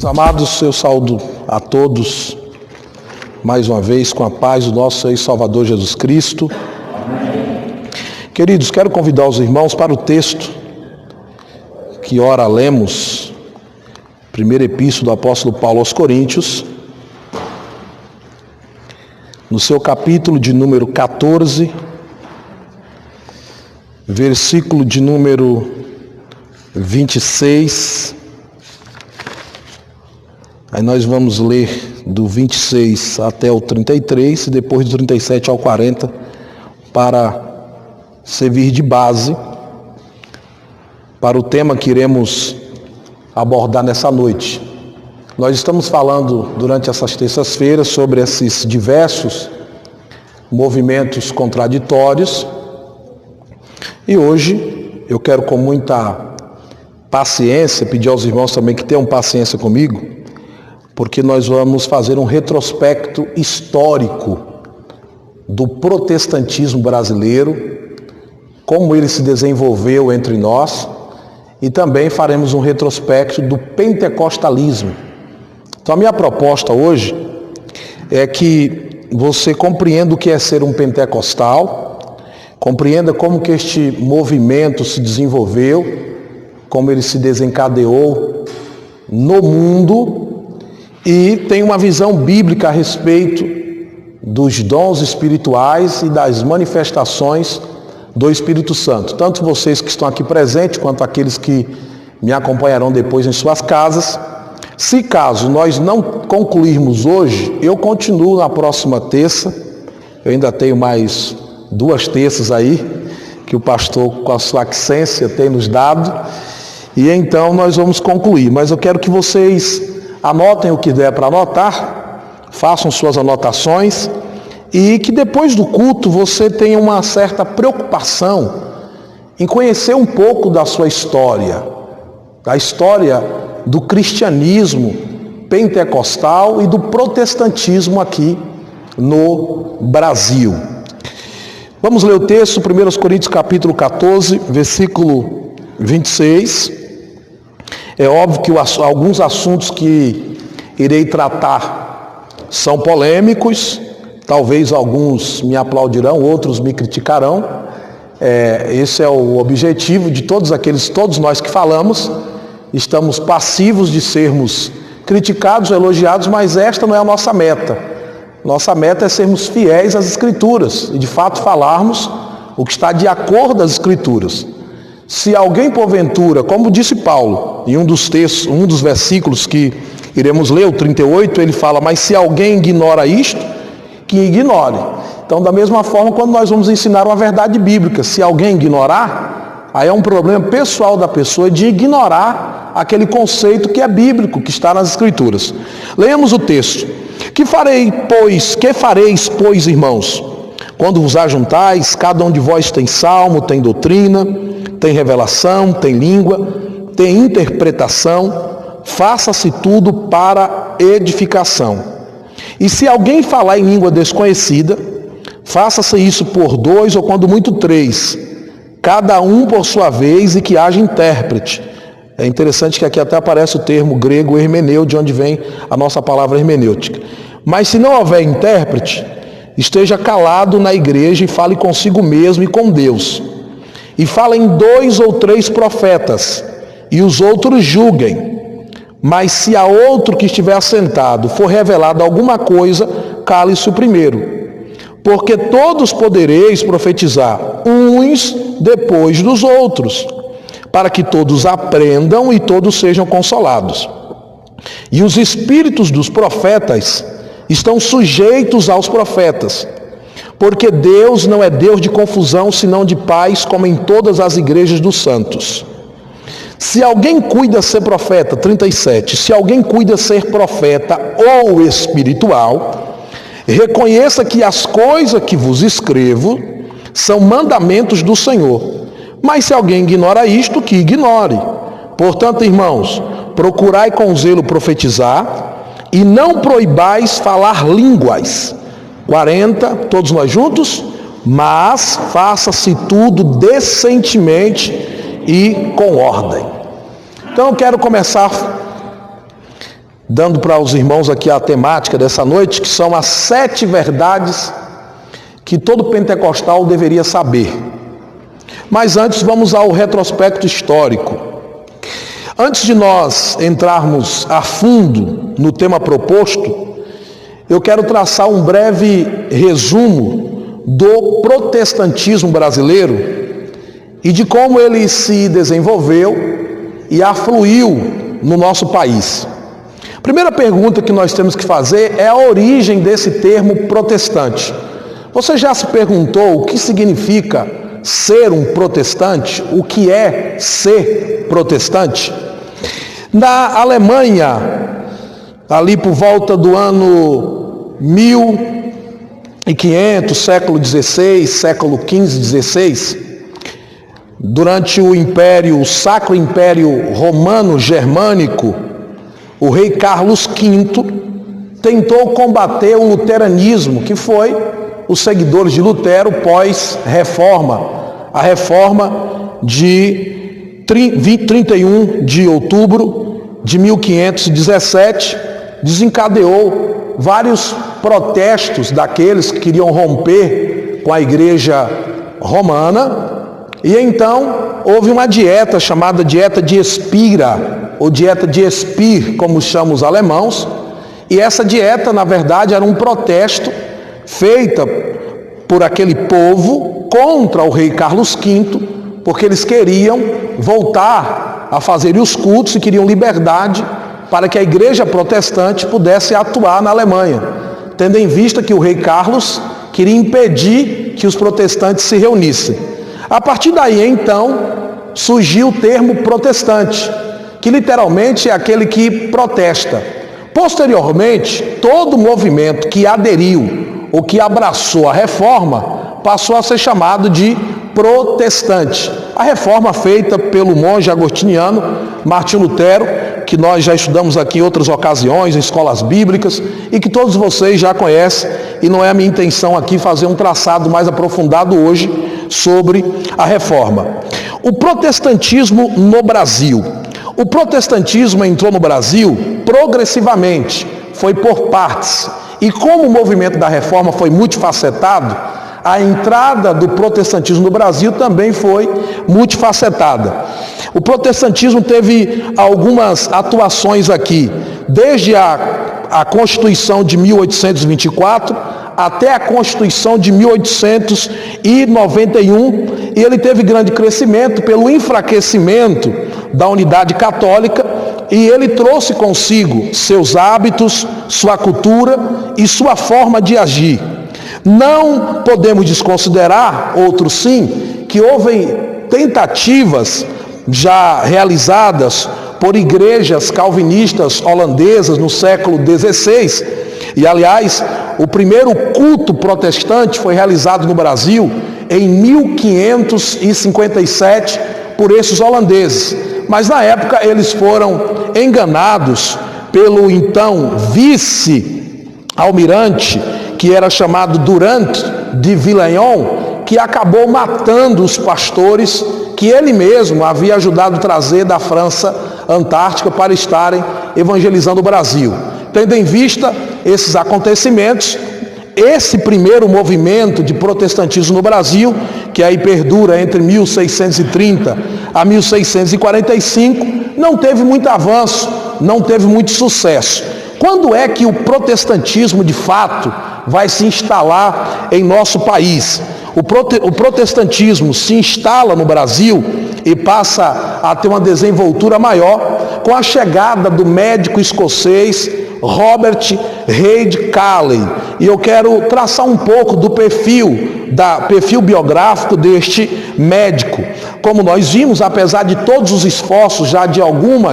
Amados, eu saúdo a todos, mais uma vez, com a paz do nosso Senhor e Salvador Jesus Cristo. Amém. Queridos, quero convidar os irmãos para o texto que ora lemos, primeira epístola do apóstolo Paulo aos Coríntios, no seu capítulo de número 14, versículo de número 26. Aí nós vamos ler do 26 até o 33 e depois do 37 ao 40 para servir de base para o tema que iremos abordar nessa noite. Nós estamos falando durante essas terças-feiras sobre esses diversos movimentos contraditórios e hoje eu quero com muita paciência pedir aos irmãos também que tenham paciência comigo, porque nós vamos fazer um retrospecto histórico do protestantismo brasileiro, como ele se desenvolveu entre nós, e também faremos um retrospecto do pentecostalismo. Então a minha proposta hoje é que você compreenda o que é ser um pentecostal, compreenda como que este movimento se desenvolveu, como ele se desencadeou no mundo, e tem uma visão bíblica a respeito dos dons espirituais e das manifestações do Espírito Santo. Tanto vocês que estão aqui presentes, quanto aqueles que me acompanharão depois em suas casas. Se caso nós não concluirmos hoje, eu continuo na próxima terça. Eu ainda tenho mais 2 terças aí, que o pastor, com a sua accência, tem nos dado. E então nós vamos concluir. Mas eu quero que vocês anotem o que der para anotar, façam suas anotações e que depois do culto você tenha uma certa preocupação em conhecer um pouco da sua história, da história do cristianismo pentecostal e do protestantismo aqui no Brasil. Vamos ler o texto, 1 Coríntios capítulo 14, versículo 26. É óbvio que alguns assuntos que irei tratar são polêmicos, talvez alguns me aplaudirão, outros me criticarão. Esse é o objetivo de todos nós que falamos. Estamos passivos de sermos criticados, elogiados, mas esta não é a nossa meta. Nossa meta é sermos fiéis às Escrituras e de fato falarmos o que está de acordo às Escrituras. Se alguém porventura, como disse Paulo, em um dos textos, um dos versículos que iremos ler, o 38, ele fala, mas se alguém ignora isto, que ignore. Então, da mesma forma, quando nós vamos ensinar uma verdade bíblica, se alguém ignorar, aí é um problema pessoal da pessoa de ignorar aquele conceito que é bíblico, que está nas Escrituras. Leamos o texto. Que fareis, pois, irmãos? Quando vos ajuntais, cada um de vós tem salmo, tem doutrina, tem revelação, tem língua, tem interpretação, faça-se tudo para edificação. E se alguém falar em língua desconhecida, faça-se isso por 2 ou quando muito 3, cada um por sua vez, e que haja intérprete. É interessante que aqui até aparece o termo grego hermeneu, de onde vem a nossa palavra hermenêutica. Mas se não houver intérprete, esteja calado na igreja e fale consigo mesmo e com Deus. E falem 2 ou 3 profetas, e os outros julguem. Mas se a outro que estiver assentado for revelado alguma coisa, cale-se o primeiro. Porque todos podereis profetizar, uns depois dos outros, para que todos aprendam e todos sejam consolados. E os espíritos dos profetas estão sujeitos aos profetas, porque Deus não é Deus de confusão, senão de paz, como em todas as igrejas dos santos. Se alguém cuida ser profeta, 37, se alguém cuida ser profeta ou espiritual, reconheça que as coisas que vos escrevo são mandamentos do Senhor. Mas se alguém ignora isto, que ignore. Portanto, irmãos, procurai com zelo profetizar, e não proibais falar línguas. 40, todos nós juntos? Mas faça-se tudo decentemente e com ordem. Então eu quero começar dando para os irmãos aqui a temática dessa noite, que são as 7 verdades que todo pentecostal deveria saber. Mas antes vamos ao retrospecto histórico. Antes de nós entrarmos a fundo no tema proposto, eu quero traçar um breve resumo do protestantismo brasileiro e de como ele se desenvolveu e afluiu no nosso país. A primeira pergunta que nós temos que fazer é a origem desse termo protestante. Você já se perguntou o que significa ser um protestante? O que é ser protestante? Na Alemanha, ali por volta do ano 1500, século XVI, século XV, XVI, durante o Sacro Império Romano-Germânico, o rei Carlos V tentou combater o luteranismo, que foi os seguidores de Lutero pós-reforma, a reforma de 31 de outubro de 1517, desencadeou vários protestos daqueles que queriam romper com a igreja romana, e então houve uma dieta chamada dieta de Spira, ou dieta de Speer, como chamam os alemãos, e essa dieta, na verdade, era um protesto feita por aquele povo contra o rei Carlos V, porque eles queriam voltar a fazer os cultos e queriam liberdade para que a igreja protestante pudesse atuar na Alemanha, tendo em vista que o rei Carlos queria impedir que os protestantes se reunissem. A partir daí, então, surgiu o termo protestante, que literalmente é aquele que protesta. Posteriormente, todo movimento que aderiu ou que abraçou a reforma passou a ser chamado de protestante. A reforma feita pelo monge agostiniano Martinho Lutero, que nós já estudamos aqui em outras ocasiões, em escolas bíblicas, e que todos vocês já conhecem, e não é a minha intenção aqui fazer um traçado mais aprofundado hoje sobre a reforma. O protestantismo no Brasil. O protestantismo entrou no Brasil progressivamente, foi por partes. E como o movimento da reforma foi multifacetado, a entrada do protestantismo no Brasil também foi multifacetada. O protestantismo teve algumas atuações aqui, desde a Constituição de 1824 até a Constituição de 1891, e ele teve grande crescimento pelo enfraquecimento da unidade católica, e ele trouxe consigo seus hábitos, sua cultura e sua forma de agir. Não podemos desconsiderar, outro sim, que houve tentativas já realizadas por igrejas calvinistas holandesas no século XVI, e aliás, o primeiro culto protestante foi realizado no Brasil em 1557 por esses holandeses. Mas na época eles foram enganados pelo então vice-almirante, que era chamado Durand de Villegnon, que acabou matando os pastores que ele mesmo havia ajudado a trazer da França Antártica para estarem evangelizando o Brasil. Tendo em vista esses acontecimentos, esse primeiro movimento de protestantismo no Brasil, que aí perdura entre 1630 a 1645, não teve muito avanço, não teve muito sucesso. Quando é que o protestantismo de fato vai se instalar em nosso país? O protestantismo se instala no Brasil e passa a ter uma desenvoltura maior com a chegada do médico escocês Robert Reid Calley. E eu quero traçar um pouco do perfil biográfico deste médico. Como nós vimos, apesar de todos os esforços já de alguma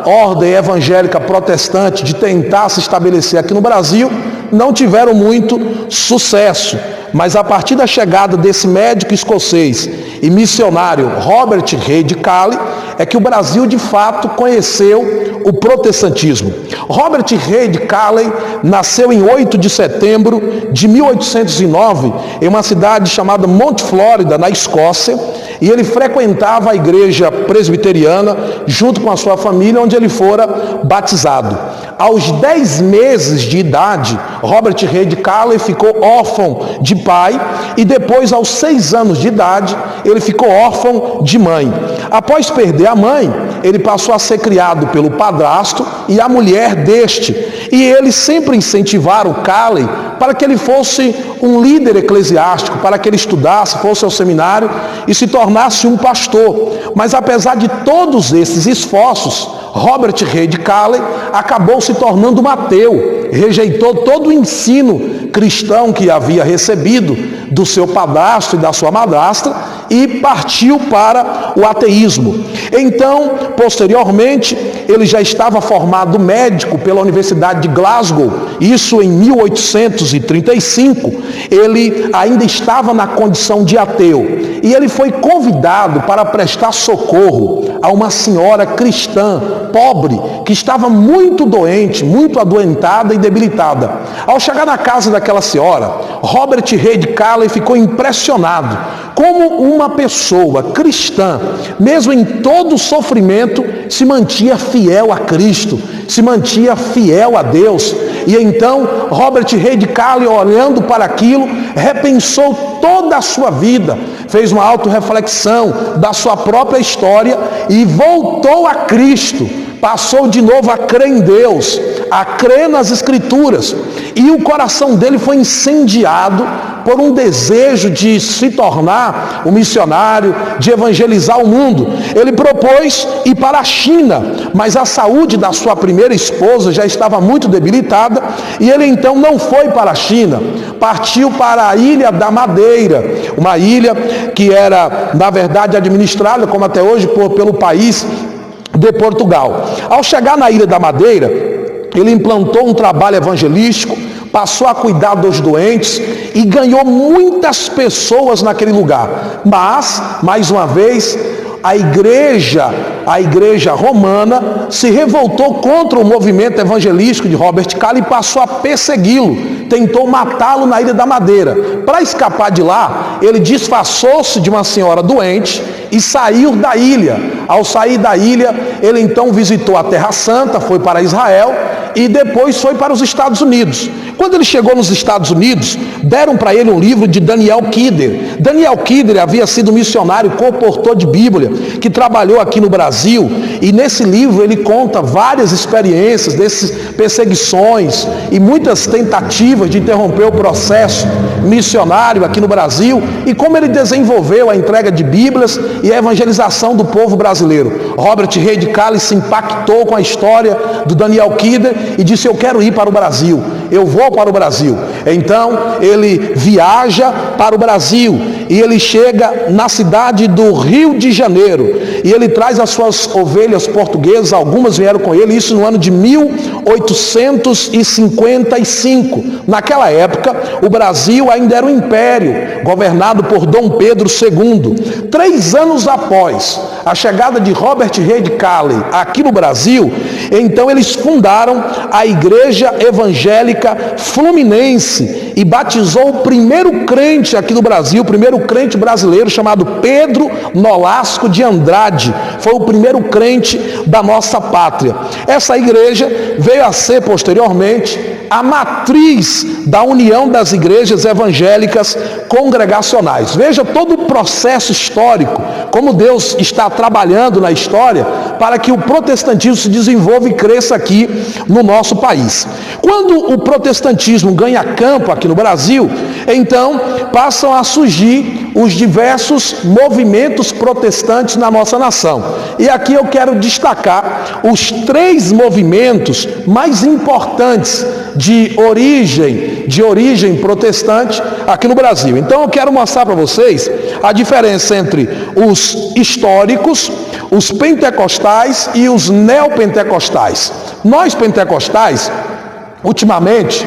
ordem evangélica protestante de tentar se estabelecer aqui no Brasil, não tiveram muito sucesso. Mas a partir da chegada desse médico escocês e missionário Robert Reid Calley, é que o Brasil de fato conheceu o protestantismo. Robert Reid Calley nasceu em 8 de setembro de 1809 em uma cidade chamada Monte Flórida, na Escócia, e ele frequentava a igreja presbiteriana junto com a sua família, onde ele fora batizado. Aos 10 meses de idade, Robert Reid Calley ficou órfão de pai e depois, aos 6 anos de idade, ele ficou órfão de mãe. Após perder a mãe, ele passou a ser criado pelo padrasto e a mulher deste, e eles sempre incentivaram Calley para que ele fosse um líder eclesiástico, para que ele estudasse, fosse ao seminário e se tornasse um pastor. Mas apesar de todos esses esforços, Robert Reid Calley acabou se tornando um ateu, rejeitou todo o ensino cristão que havia recebido do seu padrasto e da sua madrasta e partiu para o ateísmo. Então, posteriormente, ele já estava formado médico pela Universidade de Glasgow, isso em 1835, ele ainda estava na condição de ateu, e ele foi convidado para prestar socorro a uma senhora cristã, pobre, que estava muito doente, muito adoentada e debilitada. Ao chegar na casa daquela senhora, Robert Reid Calley ficou impressionado como uma pessoa cristã, mesmo em todo o sofrimento, se mantinha fiel a Cristo, se mantinha fiel a Deus. E então Robert Reid Calley, olhando para aquilo, repensou toda a sua vida, fez uma autorreflexão da sua própria história e voltou a Cristo. Passou de novo a crer em Deus, a crer nas Escrituras, e o coração dele foi incendiado por um desejo de se tornar um missionário, de evangelizar o mundo. Ele propôs ir para a China, mas a saúde da sua primeira esposa já estava muito debilitada, e ele então não foi para a China, partiu para a Ilha da Madeira, uma ilha que era, na verdade, administrada, como até hoje, pelo país de Portugal. Ao chegar na Ilha da Madeira, ele implantou um trabalho evangelístico, passou a cuidar dos doentes e ganhou muitas pessoas naquele lugar. Mas, mais uma vez, a igreja romana se revoltou contra o movimento evangelístico de Robert Calley e passou a persegui-lo, tentou matá-lo na Ilha da Madeira. Para escapar de lá, ele disfarçou-se de uma senhora doente e saiu da ilha. Ao sair da ilha, ele então visitou a Terra Santa, foi para Israel e depois foi para os Estados Unidos. Quando ele chegou nos Estados Unidos, deram para ele um livro de Daniel Kidder. Daniel Kidder havia sido missionário, comportor de Bíblia, que trabalhou aqui no Brasil, e nesse livro ele conta várias experiências, dessas perseguições e muitas tentativas de interromper o processo missionário aqui no Brasil, e como ele desenvolveu a entrega de Bíblias e a evangelização do povo brasileiro. Robert Reid Calley se impactou com a história do Daniel Kidder e disse: eu quero ir para o Brasil, eu vou para o Brasil. Então ele viaja para o Brasil e ele chega na cidade do Rio de Janeiro e ele traz as suas ovelhas portuguesas, algumas vieram com ele, isso no ano de 1855. Naquela época o Brasil ainda era um império governado por Dom Pedro II. 3 anos após a chegada de Robert Reid Calley aqui no Brasil, então eles fundaram a Igreja Evangélica Fluminense e batizou o primeiro crente aqui no Brasil, o primeiro crente brasileiro, chamado Pedro Nolasco de Andrade. Foi o primeiro crente da nossa pátria. Essa igreja veio a ser posteriormente a matriz da união das igrejas evangélicas congregacionais. Veja todo o processo histórico, como Deus está trabalhando na história para que o protestantismo se desenvolva e cresça aqui no nosso país. Quando o protestantismo ganha campo aqui no Brasil, então passam a surgir os diversos movimentos protestantes na nossa nação. E aqui eu quero destacar os 3 movimentos mais importantes de origem protestante aqui no Brasil. Então eu quero mostrar para vocês a diferença entre os históricos, os pentecostais e os neopentecostais. Nós pentecostais, ultimamente,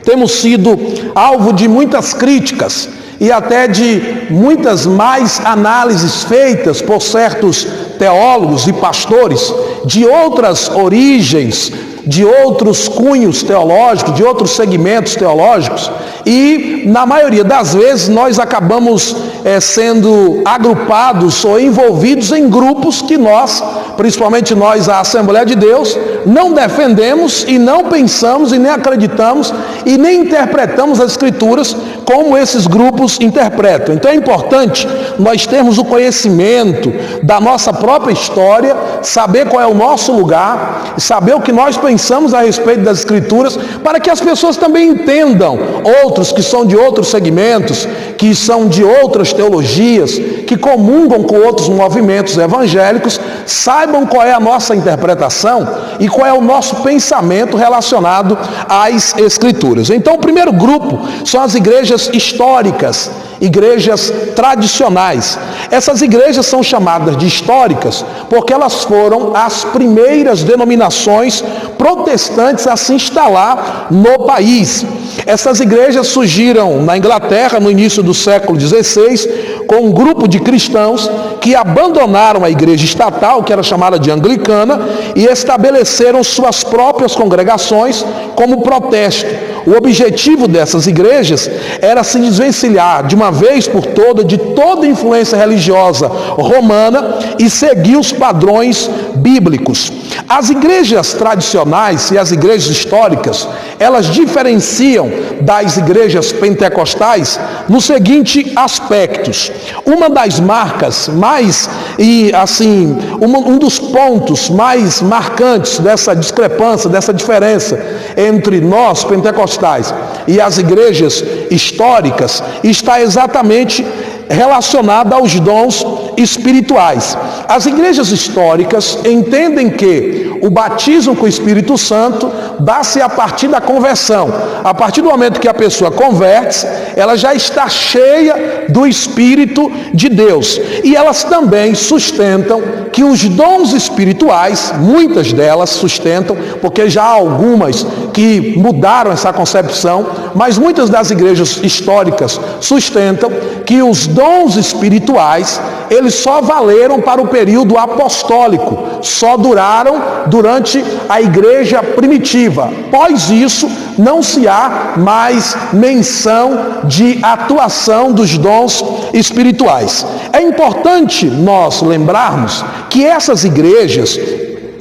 temos sido alvo de muitas críticas e até de muitas mais análises feitas por certos teólogos e pastores de outras origens, de outros cunhos teológicos, de outros segmentos teológicos, e na maioria das vezes nós acabamos sendo agrupados ou envolvidos em grupos que nós, principalmente nós, a Assembleia de Deus, não defendemos e não pensamos e nem acreditamos e nem interpretamos as Escrituras como esses grupos interpretam. Então é importante nós termos o conhecimento da nossa própria história, saber qual é o nosso lugar, saber o que nós pensamos a respeito das Escrituras, para que as pessoas também entendam, outros que são de outros segmentos, que são de outras teologias, que comungam com outros movimentos evangélicos, saibam qual é a nossa interpretação e qual é o nosso pensamento relacionado às Escrituras. Então, o primeiro grupo são as igrejas históricas, igrejas tradicionais. Essas igrejas são chamadas de históricas porque elas foram as primeiras denominações protestantes a se instalar no país. Essas igrejas surgiram na Inglaterra no início do século XVI, com um grupo de cristãos que abandonaram a igreja estatal, que era chamada de anglicana, e estabeleceram suas próprias congregações como protesto. O objetivo dessas igrejas era se desvencilhar de uma vez por toda de toda influência religiosa romana e seguir os padrões bíblicos. As igrejas tradicionais e as igrejas históricas, elas diferenciam das igrejas pentecostais nos seguintes aspectos. Uma das marcas mais, um dos pontos mais marcantes dessa discrepância, dessa diferença entre nós pentecostais e as igrejas históricas está exatamente relacionada aos dons espirituais. As igrejas históricas entendem que o batismo com o Espírito Santo dá-se a partir da conversão. A partir do momento que a pessoa converte, ela já está cheia do Espírito de Deus. E elas também sustentam que os dons espirituais, muitas delas sustentam, porque já há algumas que mudaram essa concepção, mas muitas das igrejas históricas sustentam que os dons espirituais, eles só valeram para o período apostólico, só duraram durante a igreja primitiva. Após isso, não se há mais menção de atuação dos dons espirituais. É importante nós lembrarmos que essas igrejas,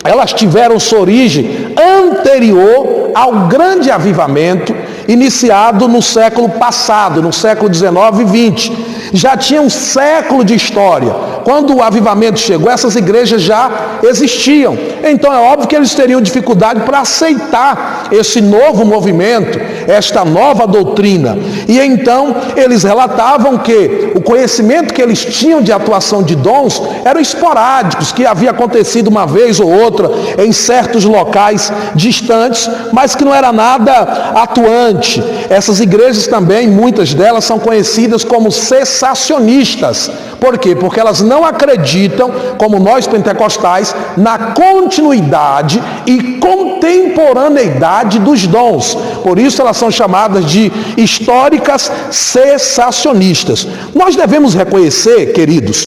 elas tiveram sua origem anterior ao grande avivamento iniciado no século passado, no século XIX e XX. Já tinha um século de história. Quando o avivamento chegou, essas igrejas já existiam. Então é óbvio que eles teriam dificuldade para aceitar esse novo movimento, esta nova doutrina. E então eles relatavam que o conhecimento que eles tinham de atuação de dons eram esporádicos, que havia acontecido uma vez ou outra em certos locais distantes, mas que não era nada atuante. Essas igrejas também, muitas delas são conhecidas como cessacionistas. Por quê? Porque elas não acreditam, como nós pentecostais, na continuidade e contemporaneidade dos dons. Por isso elas são chamadas de históricas cessacionistas. Nós devemos reconhecer, queridos,